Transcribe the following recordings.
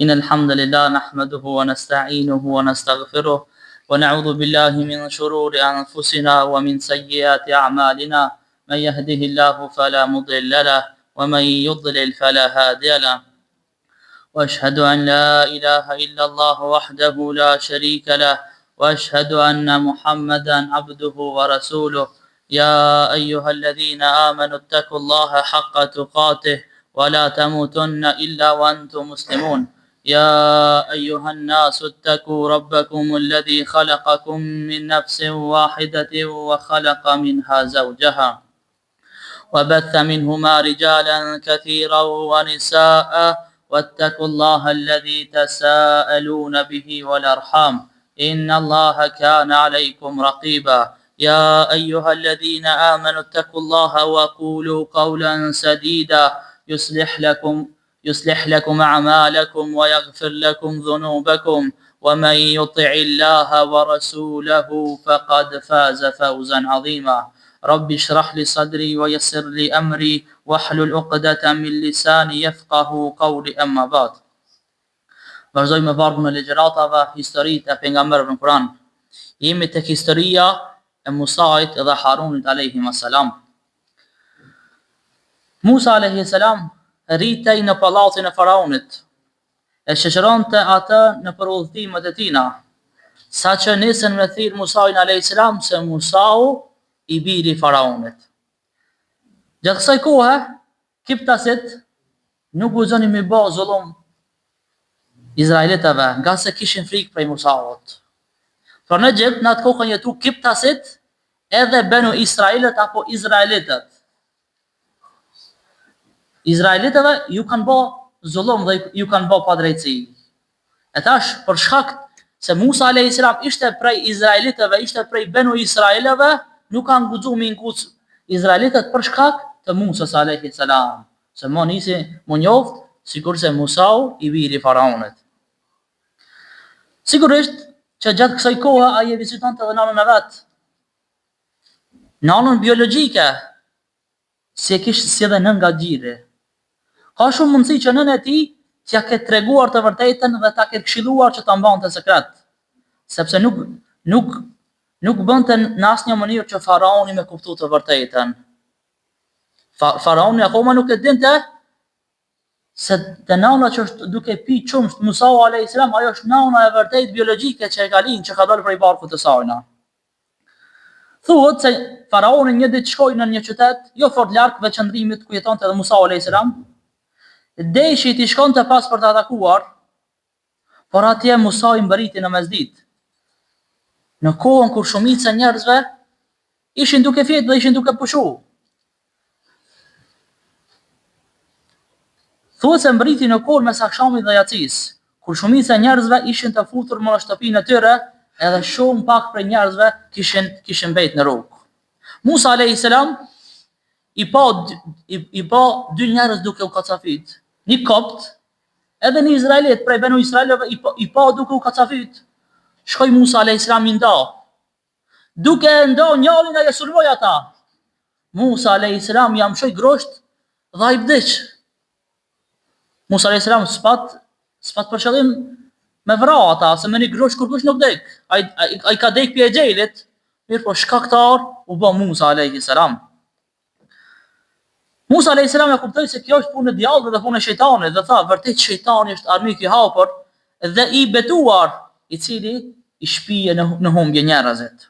إن الحمد لله نحمده ونستعينه ونستغفره ونعوذ بالله من شرور أنفسنا ومن سيئات أعمالنا من يهده الله فلا مضل له ومن يضلل فلا هادي له وأشهد أن لا إله إلا الله وحده لا شريك له وأشهد أن محمدا عبده ورسوله يا أيها الذين آمنوا اتقوا الله حق تقاته ولا تموتن إلا وأنتم مسلمون يا أيها الناس اتقوا ربكم الذي خلقكم من نفس واحدة وخلق منها زوجها وبث منهما رجالا كثيرا ونساء واتقوا الله الذي تساءلون به والأرحام إن الله كان عليكم رقيبا يا أيها الذين آمنوا اتقوا الله وقولوا قولا سديدا يصلح لكم أعمالكم ويغفر لكم ذنوبكم ومن يطع الله ورسوله فقد فاز فوزا عظيما رب اشرح لي صدري ويسر لي أمري واحلل عقدة من لساني يفقه قولي أما بعد. Vazhdojmë me vargun e ligjëratave, historitë e pejgamberëve në Kur'an. Jemi tek historia e Musait dhe Harunit alayhim assalam. Musa alayhi salam rritej në pallacin e faraonit. E shoqëronte atë në udhëtimet e tina, saqë nisën me thirr Musain alayhi salam se Musau i biri faraonit. Gjatë kësaj kohe, kiptasit nuk guxonin me bë zullum Izraelitëve, nga se kishin frikë prej Musaut. Pra në Egjipt, në atë kohë kanë jetu kiptasit edhe benu Israelit apo Izraelitët. Izraelitëve ju kanë bë zullum dhe ju kanë bë padrejtësi. E tash, për shkak se Musa a.s. ishte prej Izraelitëve, ishte prej benu Israelëve, nuk kanë guxuar me nkuc Izraelitët për shkak të Musës a.s. Se mo nisi mu njoft, sikur se Musau i biri faraonit. Sigurisht që gjatë kësaj kohe ai e vizitonte edhe nanën e vet. Nanën biologjike, si e kishte si edhe nën nga gjiri. Ka shumë mundësi që nënë e tij t'ja ketë treguar të vërtetën dhe ta ketë këshilluar që ta mbante sekret, sepse nuk bënte në asnjë mënyrë që faraoni me kuptu të vërtetën. Faraoni akoma nuk e dinte se të nana që është duke pi qumsht Musau a.s. ajo është nana e vërtet biologjike që e ka linë, që ka dalë prej barkut të sajna. Thuhet se faraoni një ditë shkoi në një qytet, jo fort larg veçëndrimit ku jetonte edhe Musau a.s. Deshi t'i shkonte pas për të atakuar, por atje Musau i mbërriti në mesditë. Në kohën kur shumica e njerëzve ishin duke fjetë dhe ishin duke pushu. Thuhet se mbriti në kohën mes akşamit dhe yatsis, kur shumica e njerëzve ishin të futur në shtëpinë e tyre, edhe shumë pak prej njerëzve kishin mbet në rrugë. Musa alayhis salam i pa dy njerëz duke u kacafit, një kopt, edhe një izraelit prej benu Israelëve i pa duke u kacafit. Shkoi Musa alayhis salam i nda. Duke nda njërin ai e sulmoi ata. Musa alayhis salam ja mshoi grosht dhe ai vdiq. Musa alayhis salam spat për qëllim me vra ata, se me një grosht kur kush nuk dek. Ai ka dek pje e xhelit, mirë po shkaktar u bë Musa alayhis salam. Musa alayhis salam e kuptoi se kjo është punë e djallit dhe punë e shejtanit dhe tha, vërtet shejtani është armik i hapur dhe i betuar, i cili i shpije në humbje njerëzit.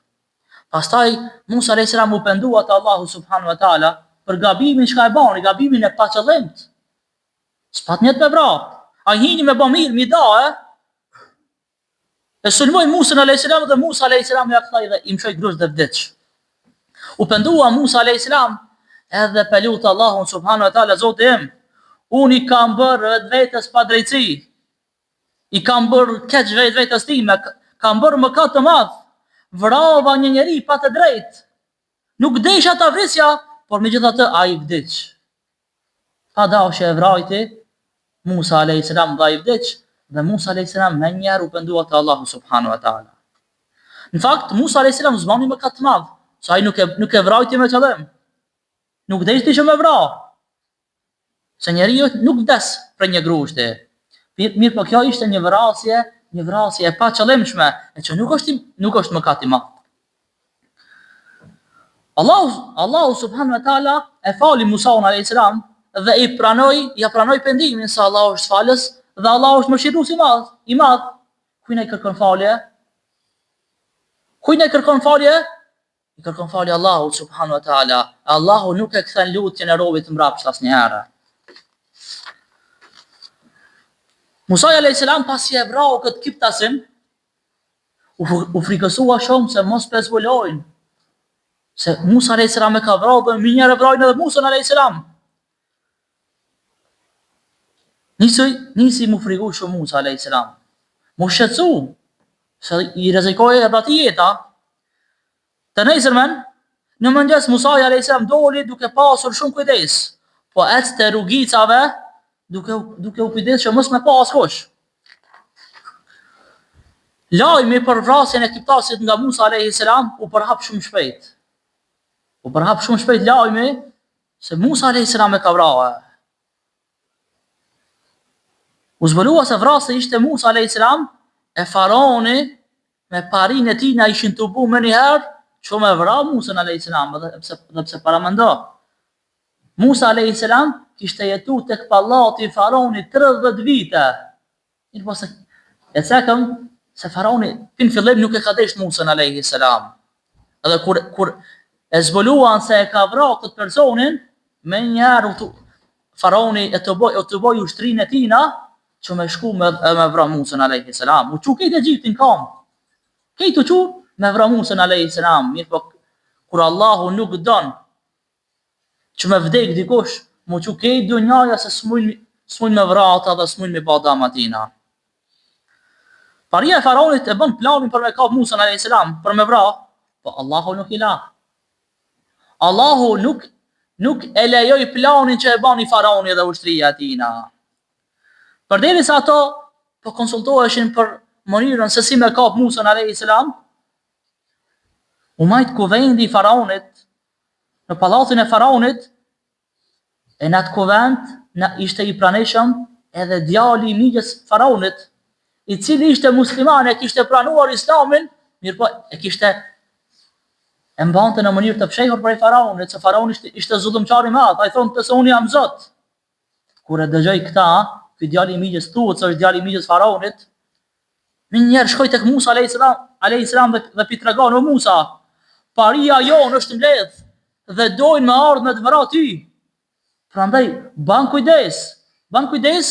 Pastaj Musa alayhis salam u pendua te Allahu subhanahu wa taala për gabimin që ka e bani, gabimin e paqëllimt. S'pat njet me vra. Ai hini me bë mirë, mi da, e sulmoi Musa alayhis salam dhe Musa alayhis salam ja kthai dhe i mshoi grosht dhe vdiq. U pendua Musa alayhis salam edhe pelut Allahun subhanahu wa taala, Zoti im, unë i kam bërë vetes pa drejtësi. I kam bërë keq vetes time, kam bërë mëkat të madh. Vrava një njeri pa të drejtë. Nuk desha ta vrisja, por megjithatë ai vdiq. Pa dashje e vrajti Musa alayhis salam dhe ai vdiq, dhe Musa alayhis salam më njëherë u pendua te Allahu subhanahu wa taala. Në fakt Musa alayhis salam zbani mëkat të madh, sa ai nuk e vrajti me qëllim. Nuk deshti që me vra. Se njeriu nuk vdes për një grushti. Mirë, po kjo ishte një vrasje e paqëllimshme, e që nuk është mëkat i madh. Allahu subhanahu wa taala e fali Musaun alayhis salam dhe ja pranoi pendimin se Allahu është falës dhe Allahu është mëshirues i madh. Kujt ai kërkon falje? Kujt ai kërkon falje? I kërkon falje Allahu subhanahu wa taala. Allahu nuk e kthen lutjen e robit mbrapsht asnjëherë. Musa alayhis salam pasi e vrau këtë kiptasin, u frikësua shumë se mos pe zbulojnë. Se Musa alayhis salam e ka vrau dhe minjëherë vrojnë edhe Musa alayhis salam. Nisi mu frigu shumë Musa alayhis salam. Mu shqetësu, se i rrezikoi edhe atij jeta. Të nesërmen, në mëngjes Musa alayhis salam doli duke pasur shumë kujdes, po ecte rrugicave duke u kujdes që mos me pa askush. Lajmi për vrasjen e kiptasit nga Musa alayhis salam u përhap shumë shpejt. U përhap shumë shpejt lajmi se Musa alayhis salam e ka vrarë. U zbulua se vrasja ishte Musa alayhis salam e faraoni me parinë e tij na ishin tubu më njëherë që me vra Musa alayhis salam dhe pse paramendo. Musa alayhis salam kishte jetu tek pallati i faraonit 30 vite. Mirë po e cekëm se faraoni në fillim nuk e ka dashur Musa alayhis salam. Edhe kur e zbuluan se e ka vrarë këtë personin, me njëherë faraoni e të boj ushtrinë e tina që me shku me vra Musa alayhis salam. U çu këtë Egjiptin kam. Këtë u çu me vra Musa alayhis salam. Mirë po kur Allahu nuk don që me vdek dikush, mu çu këtë dunjaja se s'mujn me vrata dhe s'mujn me badam atina. Paria e faraonit e bën planin për me kap Musa alayhis salam, për me vra, po Allahu nuk i la. Allahu nuk e lejoi planin që e bani faraoni dhe ushtria e tina. Përderisa ato po konsultoheshin për mënyrën se si me kap Musa alayhis salam, u majt kuvendi i faraonit në pallatin e faraonit, e në atë kuvend ishte i praneshëm edhe djali i migjes faraonit, i cili ishte musliman, e kishte pranuar islamin, mirë po e mbante në mënyrë të fshehur për faraonit, se faraoni ishte zullumçar i madh, ai thonte se unë jam Zot. Kur e dëgjoi këta, ky djali i migjes thuhet se është djali i migjes faraonit, minjëherë shkoi tek Musa alayhis salam dhe pi tregon o Musa, paria jonë është mbledh dhe dojnë me ardhë me të vëra ty. Prandaj ban kujdes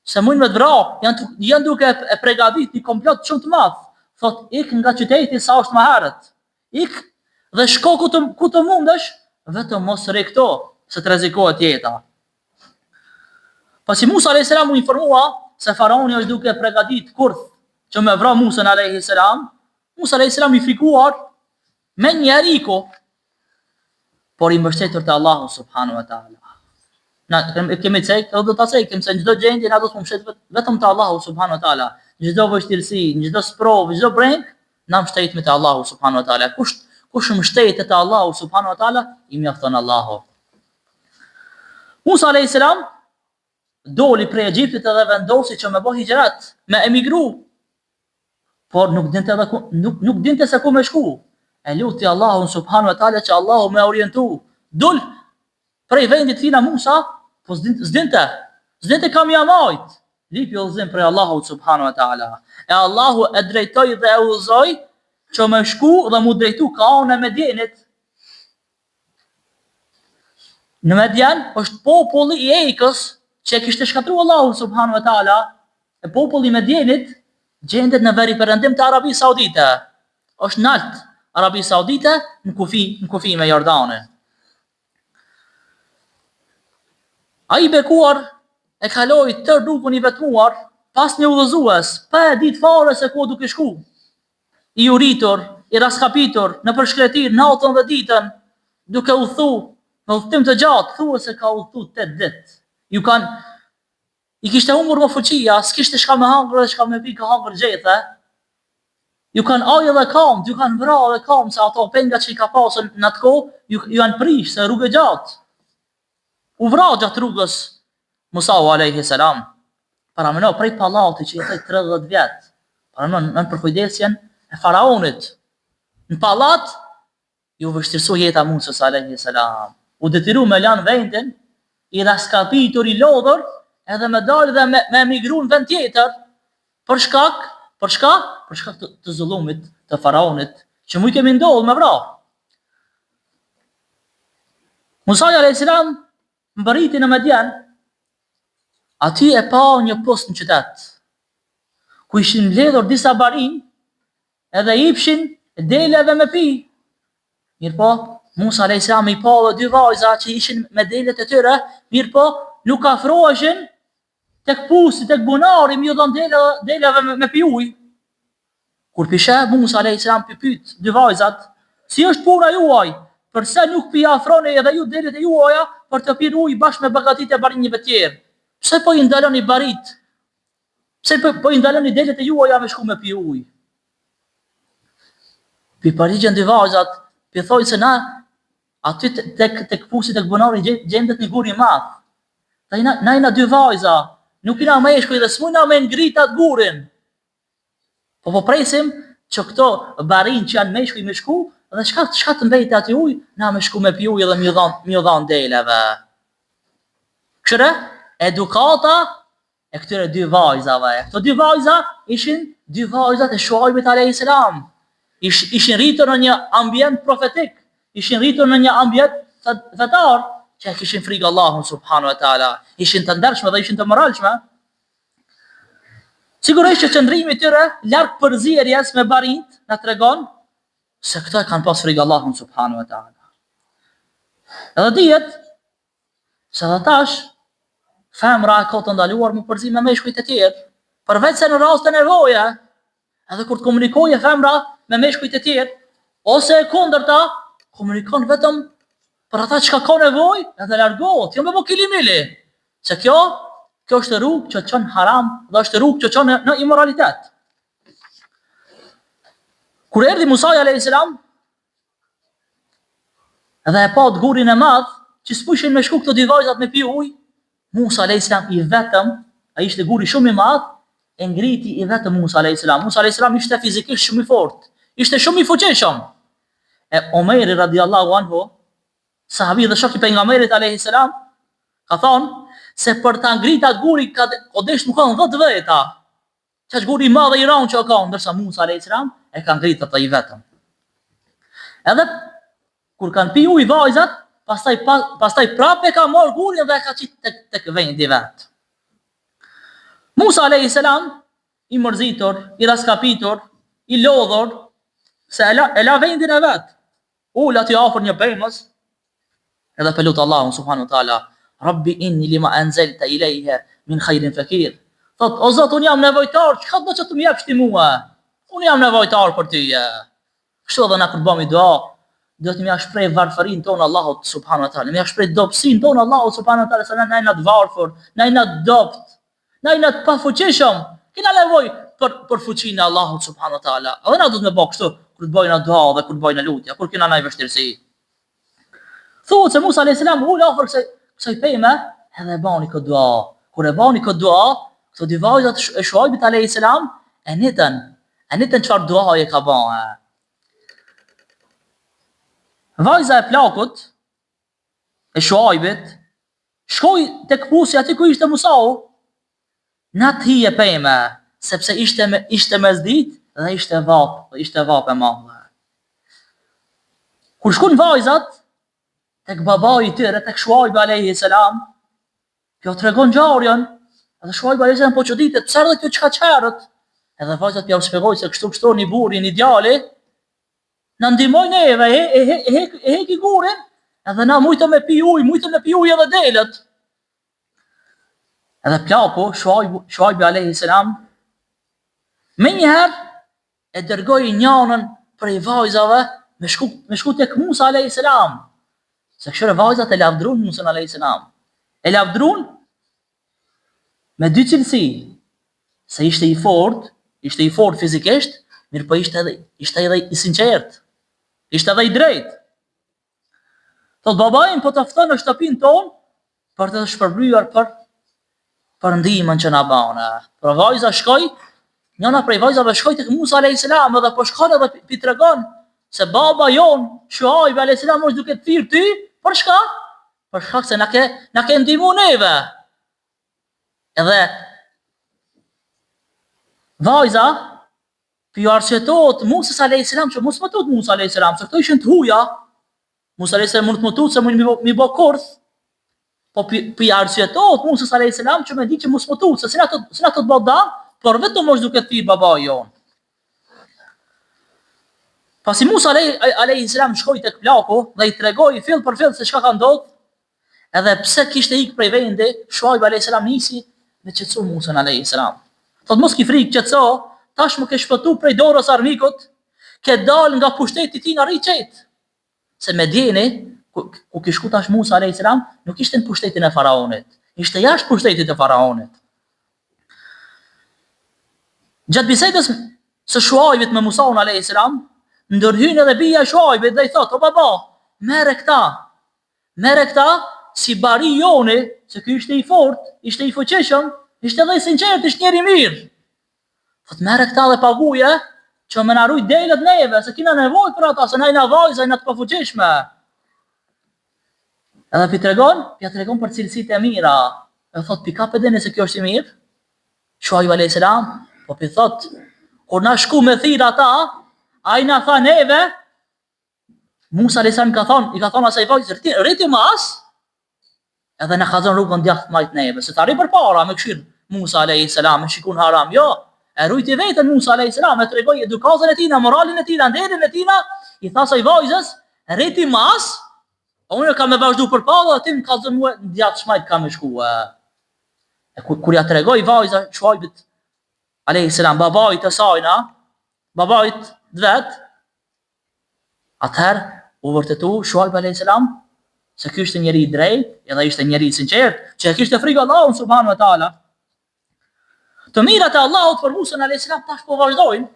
se mund me të vra, janë duke e përgatit një komplot shumë të madh. Thot ik nga qyteti sa është më herët. Ik dhe shko ku të mundesh, vetëm mos rri këto, se të rrezikohet jeta. Pasi Musa alayhis salam u informua se faraoni është duke përgatit kurth që me vra Musa alayhis salam, Musa alayhis salam i frikuar me një riko, por i mbështetur te Allahu subhanahu wa taala. Na kemi thënë, do ta thëjmë se çdo gjendje na do të mbështet vetëm te Allahu subhanahu wa taala. Çdo vështirësi, çdo sprovë, çdo breng, na mbështetemi te Allahu subhanahu wa taala. Kush mbështetet te Allahu subhanahu wa taala, i mjafton Allahu. Musa alayhis salam doli prej Egjiptit edhe vendosi që me bëj hijrat, me emigru. Por nuk dinte se ku me shku. E luti Allahun subhanahu wa taala që Allahu me orientu. Dul prej vendit tina Musa, po s'dinte kam jamajt. Lipi udhëzim prej Allahut subhanahu wa taala. E Allahu e drejtoi dhe e udhëzoi që me shku dhe mu drejtu ka anë e Medjenit. Në Medjen është populli i Ejkës që kishte shkatruar Allahu subhanahu wa taala. E populli i Medjenit gjendet në veri perëndim të Arabisë Saudite. Është nalt Arabi Saudite në kufi me Jordanin. Ai bekuar e kaloi tër rrugën i vetmuar pas një udhëzues, pa e ditë fare se ku duke shku. I uritur, i raskapitur, në përshkretir, natën dhe ditën, duke udhthu, me udhtim të gjatë, thuhet se ka udhthu 8 ditë. I kishte humbur më fuqia, s'kishte shka me hangër dhe shka me pi ka hangër gjethe. Ju kanë ajë dhe kam, ju kanë vra dhe kam, se ato penga që i ka pasën në atë kohë, ju janë prish, se rrugë gjatë. U vra gjatë rrugës Musa alayhis salam. Paramendo prej pallati që jetoi 30 vjet. Paramendo në përkujdesjen e faraonit. Në pallat ju vështirësoi jeta Musës alayhi salam. U detyru me lanë vendin, i raskapitur, i lodhur, edhe me dalë dhe me emigru në vend tjetër, për shkak të zullumit të faraonit, që mu i kemi ndodhë me vrah. Musa alayhi salam mbërriti në Median, aty e pa një post në qytet, ku ishin mbledhur disa barin, edhe i pshin dele dhe me pi. Mirë po, Musa alayhi salam i pa dhe 2 vajza që ishin me delet e tyre, mirë po, nuk afroheshin tek pusi, tek bunari, mi u dhon deleve me pi ujë. Kur pishe, Musa alayhi salam pyet 2 vajzat, si është puna juaj? Përse nuk pi afroni edhe ju delet e juaja për të pirë ujë bashkë me bagatit e barinjve tjerë? Pse po i ndaloni barit? Pse po i ndaloni delet e juaja me shku me pi ujë? Pi parigjen 2 vajzat, pi thoi se na aty tek pusi tek bunari gjendet një gur i madh. Na jena 2 vajza, nuk jena meshkuj dhe s'mujna me ngrit atë gurin. Po presim që këto barin që janë meshkuj me shku, dhe shka të mbejt aty ujë, na me shku me pi ujë dhe mi u dhan deleve. Këshire, edukata e këtyre 2 vajzave. Këto 2 vajza ishin 2 vajzat e Shuaibit alayhi salam. Ishin rritur në një ambient profetik, ishin rritur në një ambient fetar, që kishin frikë Allahun subhanahu wa taala, ishin të ndershme dhe ishin të moralshme. Sigurisht që qëndrimi i tyre larg përzierjes me barinjt na tregon se këta kanë pas frikë Allahun subhanahu wa taala. Edhe dihet se edhe tash femra ka të ndaluar me përzi me meshkujt e tjerë, përveç se në rast të nevoje, edhe kur të komunikojë femra me meshkujt e tjerë, ose e kundërta, komunikon vetëm për ata që ka nevojë, edhe largohet, jo me bokilimili. Se kjo është rrugë që çon haram dhe është rrugë që çon në imoralitet. Kur erdhi Musa alayhi salam, edhe e pa gurin e madh, që s'pushin me shku këto 2 vajzat me pi ujë, Musa alayhi salam i vetëm, ai ishte guri shumë i madh, e ngriti i vetëm Musa alayhi salam. Musa alayhi salam ishte fizikisht shumë i fortë, ishte shumë i fuqishëm. E Omeri radiallahu anhu, sahabi dhe shoku i pejgamberit alayhi salam, ka thonë se për ta ngritur atë guri ka desh më kanë 10 veta. Çaq guri i madh i raun që ka, ndërsa Musa alayhi salam e ka ngritur atë i vetëm. Edhe kur kanë pi ujë vajzat, pastaj prapë ka marr gurin dhe e ka qit tek vendi vet. Musa alayhi salam i mërzitur, i raskapitur, i lodhur, se e la vendin e vet. Ul aty afër një pemës, edhe pelut Allahun subhanahu wa taala, Rabbi inni lima anzalta ilayha min khairin fakir. Thot, o Zot, unë jam nevojtar, çka do të më japsh ti mua? Unë jam nevojtar për ty. Kështu edhe na kur bëmi dua, do të më ja shpreh varfërinë tonë Allahut subhanahu wa taala, më ja shpreh dobësinë tonë Allahut subhanahu wa taala, se na jena të varfër, na jena të dopt, na jena të pafuqishëm. Kena nevojë për fuqinë e Allahut subhanahu wa taala. Edhe na do të më bëj kështu kur të bëjna dua dhe kur të bëjna lutje, kur kena ndaj vështirësi. Thuhet se Musa alayhis salam ul afër kësaj peme, edhe bani këtë dua. Kur e bani këtë dua, këto 2 vajzat e Shuaibit alayhis salam e nitën çfarë dua e ka bën. Vajza e plakut e Shuaibit shkoi tek pusi aty ku ishte Musau, natë hije peme, sepse ishte mesditë dhe ishte vap e madhe. Kur shkon vajzat tek babai i tyre, tek Shuaib alayhis salam, kjo tregon ngjarjen, edhe Shuaib alayhis salam po çuditet, pse erdhi kjo çka çerrët? Edhe vajzat ja u shpjegoi se kështu një burri, një djali, na ndihmoi neve, e heki gurin, edhe na mujtëm me pi ujë edhe delët. Edhe plaku, Shuaib alayhis salam, me njëherë e dërgoi njënën prej vajzave me shku tek Musa alayhis salam. Se këshire vajzat e lavdrun Musa alayhis salam. E lavdrun me 2 cilësi, se ishte i fort fizikisht, mirë po ishte edhe i sinqert, ishte edhe i drejt. Thot, babain po të fton në shtëpinë tonë për të shpërblyer për për ndihmën që na bane. Për vajza shkoi, njëna prej vajzave shkoi tek Musa alayhis salam dhe po shkon edhe pi tregon se baba jon, Shuaib alayhis salam është duke të thirr ty, për çka? Për shkak se na ke ndihmu neve. Edhe vajza pi arsyetot Musa alayhis salam që mos motot Musa alayhis salam, se këto ishin të huaja. Musa alayhis salam mund të motot se mund mi bë kurth. Po pi arsyetot Musa alayhis salam që më di që mos motot, se sina të bë dam, por vetëm është duke të thirr babai jon. Pasi Musa alayhis salam shkoi tek plaku dhe i tregoi fill për fill se çka ka ndodhur, edhe pse kishte ikë prej vendi, Shuaib alayhis salam nisi me qetësu Musa alayhis salam. Thot mos ki frikë, qetëso, tash më ke shpëtu prej dorës armikut, ke dal nga pushteti ti në rriqet. Se Medjeni, ku ki shku tash Musa alayhis salam, nuk ishte në pushtetin e faraonit, ishte jashtë pushtetit e faraonit. Gjatë bisedës së Shuaibit me Musa alayhis salam, ndërhyn edhe bija e Shuaibit dhe i thot, o baba, merre këta, si bari joni, se ky ishte i fort, ishte i fuqishëm, ishte edhe i sinqert, ishte njeri mirë. Thot merre këta dhe paguje, që më na rujt delet neve, se kina nevojë për ata, se na i na vajza, i na të pafuqishme. Edhe pi tregon për cilësitë e mira. E thot pi ka pedeni se kjo është i mirë? Shuaib alayhis salam, po pi thot, kur na shku me thirr ata, ai na tha neve, Musa alayhis salam i ka thonë asaj vajzë, rriti mas, edhe na ka dhënë rrugën djathtë majt neve, se ta rri përpara me këshill Musa alayhis salam, me shikun haram, jo. E rujti vetën Musa alayhis salam, e tregoi edukatën e tina, moralin e tina, nderin e tina, i tha asaj vajzës, rriti mas, unë kam me vazhdu përpara, ti më ka dhënë mua djathtë shmajt kam me shkua. E kur ja tregoi vajza Shuaibit alayhis salam, babait të sajna, babait vet, atëherë u vërtetu Shuaib alayhis salam se ky ishte njeri i drejtë, edhe ishte njeri i sinqert, që kishte frikë Allahut subhanahu wa taala. Të mirat e Allahut për Musa alayhis salam tash po vazhdojnë.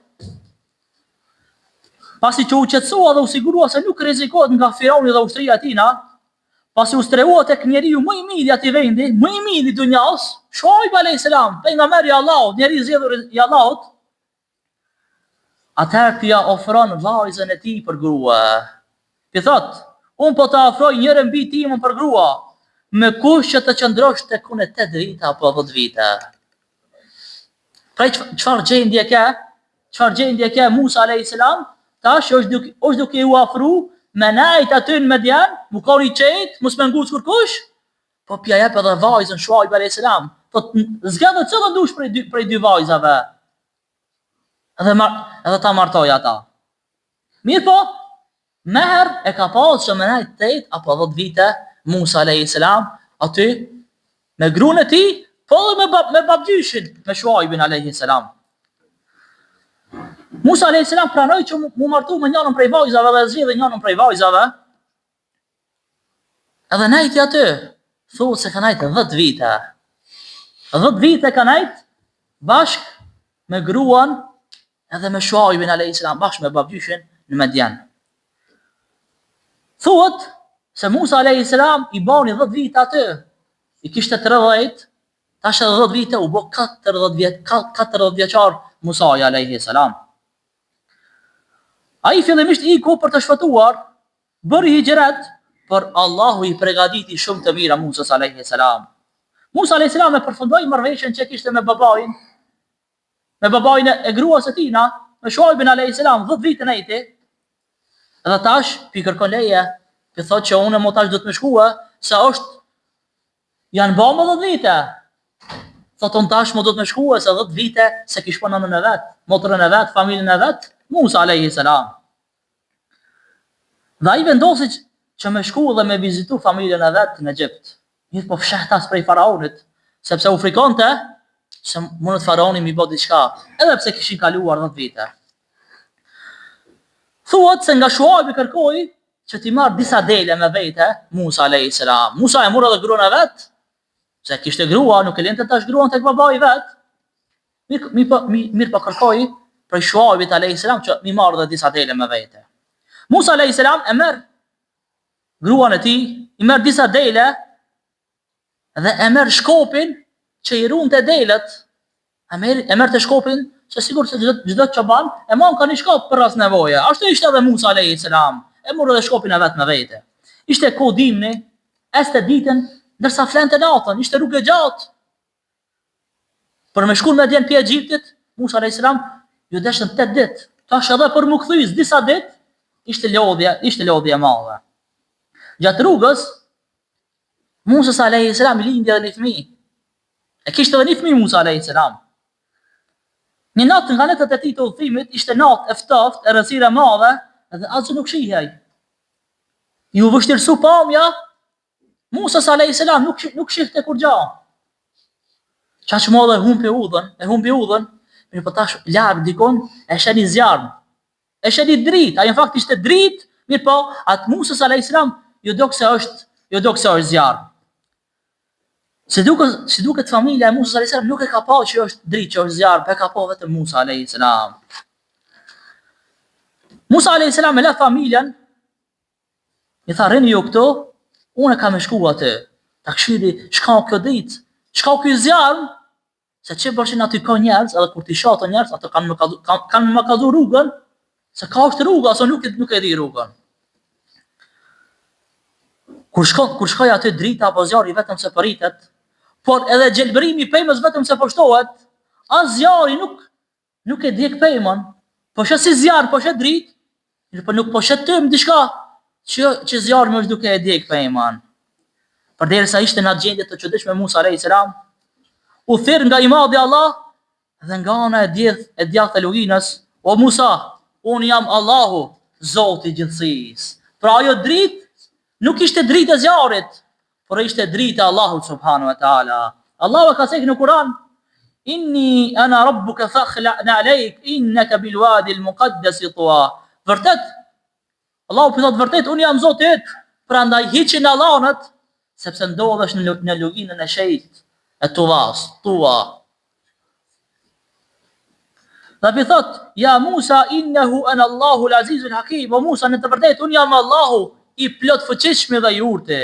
Pasi që u qetësua dhe u sigurua se nuk rrezikohet nga Firauni dhe ushtria e tij, pasi u strehua tek njeriu më i miri aty vendi, më i miri i dunjas, Shuaib alayhis salam, pejgamberi i Allahut, njeri i zgjedhur i Allahut, atëherë pia ofron vajzën e tij për grua. Pi thot, unë po të afroj njërën mbi timën për grua, me kush që të qëndrosh tek unë 8 vite apo 10 vite. Prej çfarë gjendje ka Musa alayhis salam, tash është duke u afru me najt aty në Medjan, mu koni qejt, mos me nguc kërkush, po pja jep edhe vajzën Shuaib alayhis salam. Thot zgjedhë çdo dush prej dy vajzave. Edhe ta martoj ata. Mirë po, meher e ka pas që me najt 8 apo 10 vite Musa alayhis salam aty me gruan e tij, po dhe me babgjyshin, me Shuaibin alayhis salam. Musa alayhis salam pranoi që mu martu me njënën prej vajzave dhe zgjidhi njënën prej vajzave. Edhe najti aty, thuhet se ka najt 10 vite. 10 vite ka najt bashk me gruan edhe me Shuaibin alayhis salam, bashk me babgjyshin në Medjan. Thuhet se Musa alayhis salam i bani 10 vite aty. I kishte 30, tash edhe 10 vite u bë 40 vjeçar Musa alayhis salam. Ai fillimisht iku për të shpëtuar, bëri hijret, por Allahu i përgatiti shumë të mira Musa alayhis salam. Musa alayhis salam e përfundoi marrëveshjen që kishte me babain e gruas së tij, me Shuaibin alayhis salam, 10 vite najti. Edhe tash pi kërkon leje, pi thot që unë mo tash do të më shkua, se janë bëmë 10 vite. Thot unë tash mo do të më shkua, se 10 vite se kish po nënën e vet, motrën e vet, familjen e vet, Musa alayhis salam. Dhe ai vendosi që me shku dhe me vizitu familjen e vet në Egjipt. Mirë po fshehtas prej faraonit, sepse u frikonte se mundet faraoni mi bë diçka, edhe pse kishin kaluar 10 vite. Thuhet se nga Shuaibi kërkoi që t'i marr disa dele me vete Musa alayhis salam. Musa e mori edhe gruan e vet, se kishte grua, nuk e lente tash gruan tek babai vet. Mirë po kërkoi prej Shuaibit alayhis salam që mi marr edhe disa dele me vete. Musa alayhis salam e merr gruan e tij, i merr disa dele dhe e merr shkopin që i runë të delet, e merë të shkopin, që sigur se çdo çoban e mon ka një shkop për ras nevoje. Ashtu ishte edhe Musa alayhis salam. E morë edhe shkopin e vet me vete. Ishte ko dimni, este ditën, ndërsa flente natën, ishte rrugë gjatë. Për me shkuar me djen pi Egjiptit, Musa alayhis salam ju deshën 8 ditë. Tash edhe për mu kthys disa ditë, ishte lodhje e madhe. Gjatë rrugës, Musa alayhis salam lindi edhe një fëmijë. E kishte edhe një fëmijë Musa alayhis salam. Një natë nga netët e tij të udhëtimit ishte natë e ftoftë, e rrezire e madhe, edhe asgjë nuk shihej. Ju vështirësu pamja, Musa alayhis salam nuk shihte kur gjë. Çaq madhe humbi udhën, mirë po tash larg dikon e shani zjarm. E shani dritë, ai në fakt ishte dritë, mirë po atë Musa alayhis salam ju do se është zjarm. Si duket familja e Musa alayhis salam nuk e ka pa që është dritë, që është zjarr, e ka pa vetëm Musa alayhis salam. Musa alayhis salam e la familjen, i tha rrini ju këtu, unë kam me shku atë. Ta këshiri, çka kjo ditë? Çka ky zjarr? Se çe bëshin aty ka njerëz, edhe kur ti shoh ato njerëz, ato kanë më kazu rrugën, se ka është rruga, aso nuk e di rrugën. Kur shkoj aty drita apo zjarri vetëm se përritet, por edhe gjelbërimi i pemës vetëm se poshtohet, as zjarri nuk e djeg pemën, po shet si zjarr, po shet dritë, por nuk po shet tëm diçka që zjarri më është duke e djeg pemën. Përderisa ishte në atë gjendje të çuditshme Musa alayhis salam, u thirr nga i madhi Allah dhe nga ana e djathtë e luginës, o Musa, unë jam Allahu, Zoti i gjithësisë. Pra ajo dritë nuk ishte dritë e zjarrit, por ishte dritë e Allahut subhanahu wa taala. Allahu ka thënë në Kur'an: Inni ana rabbuka fakhla'na alayk innaka bil wadi al muqaddas tuwa. Vërtet, Allahu po thot vërtet unë jam Zoti yt, prandaj hiqi në llanët, sepse ndodhesh në luginën e shenjtë e Tuwa. Dhe pi thot, ja Musa innehu ana Allahu al-azizul hakim. O Musa, në të vërtetë unë jam Allahu i plot fuqishëm dhe i urtë.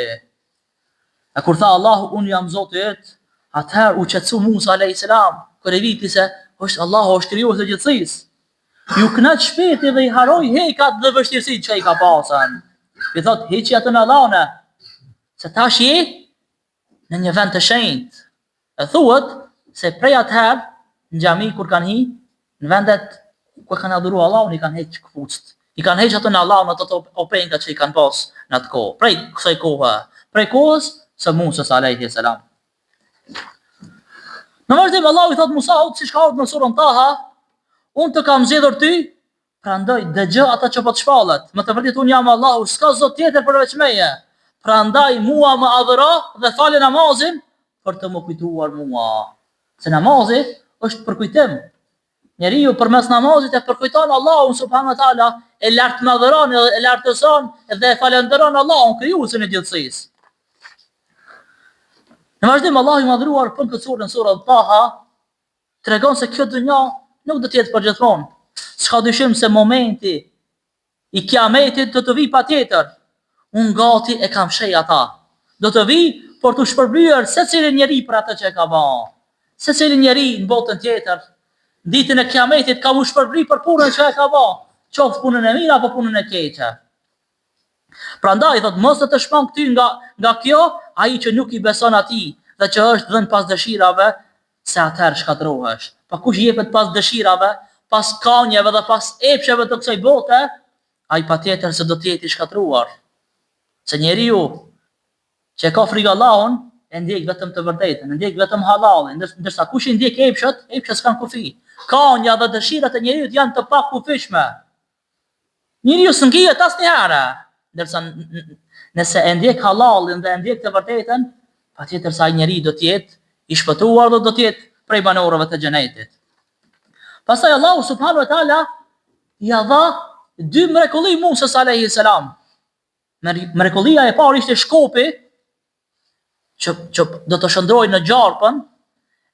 E kur tha Allahu unë jam Zoti yt, atëherë u qetësu Musa alayhis salam, kur e viti se Allahu është krijues i gjithësisë. Ju knaq shpirti dhe i haroi hekat dhe vështirësitë që i ka pasën. I thot hiqi atë në lanë, se tash je në një vend të shenjtë. E thuhet se prej atëherë në xhami kur kanë hi, në vendet ku kanë adhuru Allahun i kanë heq kfucët. I kanë heq ato në Allah në ato openka që i kanë pas në atë kohë. Prej kësaj kohe, prej kohës së Musa alayhis salam. Në vazhdim Allahu i thot Musaut, siç ka ardhur në surën Taha, unë të kam zgjedhur ty, prandaj dëgjoj ata që po të shpallet. Më të vërtetë unë jam Allahu, s'ka zot tjetër përveç meje. Prandaj mua më adhuro dhe falë namazin për të më kujtuar mua. Se namazi është për kujtim. Njeriu përmes namazit e përkujton Allahun subhanahu wa taala, e lartëmadhëron, e lartëson dhe e falenderon Allahun krijuesin e gjithësisë. Në vazhdim Allahu i madhruar për këtë surë në surën Taha tregon se kjo dunja nuk do të jetë përgjithmonë. S'ka dyshim se momenti i kiametit do të vi patjetër. Unë gati e kam shej ata. Do të vi por të shpërblyer secili njeri për atë që e ka bërë. Secili njeri në botën tjetër, ditën e kiametit ka u shpërbly për punën që e ka bërë, qoftë punën e mirë apo punën e keqe. Prandaj thot mos të shpang ty nga kjo ai që nuk i beson atij dhe që është dhënë pas dëshirave, se atëherë shkatërrohesh. Pa kush jepet pas dëshirave, pas kanjeve dhe pas epsheve të kësaj bote, ai patjetër se do të jetë i shkatëruar. Se njeriu që ka frikë Allahun e ndjek vetëm të vërtetën, e ndjek vetëm halalin, ndërsa kush i ndjek epshat s'kan kufi. Kanja dhe dëshirat e njeriu janë të pakufishme. Njeriu s'ngihet asnjëherë. Ndërsa nëse e ndjek halalin dhe e ndjek të vërtetën, patjetër se ai njeri do të jetë i shpëtuar dhe do të jetë prej banorëve të xhenetit. Pastaj Allahu subhanahu wa taala ja dha dy mrekulli Musa alayhis salam. Mrekullia e parë ishte shkopi që do të shndrojë në gjarpën,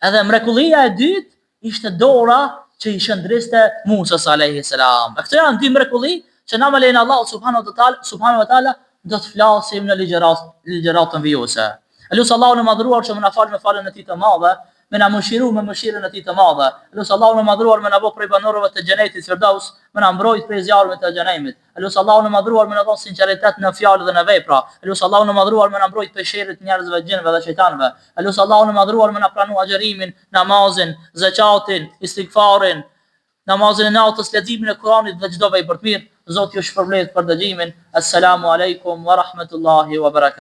edhe mrekullia e dytë ishte dora që i shndriste Musa alayhis salam. Këto janë dy mrekulli që na vlen Allahu subhanahu wa taala do të flasim në ligjëratën vijose. Elusë Allahun e madhruar që më na falë me falën e tij të madhe, me na mëshiru me mëshirën e tij të madhe. Elusë Allahun e madhruar me na bë prej banorëve të xhenetit Firdaus, me na mbrojt prej zjarrit të xhenemit. Elusë Allahun e madhruar me na dhon sinqeritet në fjalë dhe në vepra. Elusë Allahun e madhruar me na mbrojt prej sherrit njerëzve, gjinëve dhe shejtanëve. Elusë Allahun e madhruar me na pranu agjërimin, namazin, zakatin, istighfarin, namazin e natës, leximin e Kuranit dhe çdo vepër të mirë. Zoti ju shpërblet për dëgjimin. Assalamu alaikum wa rahmatullahi wa barakatuh.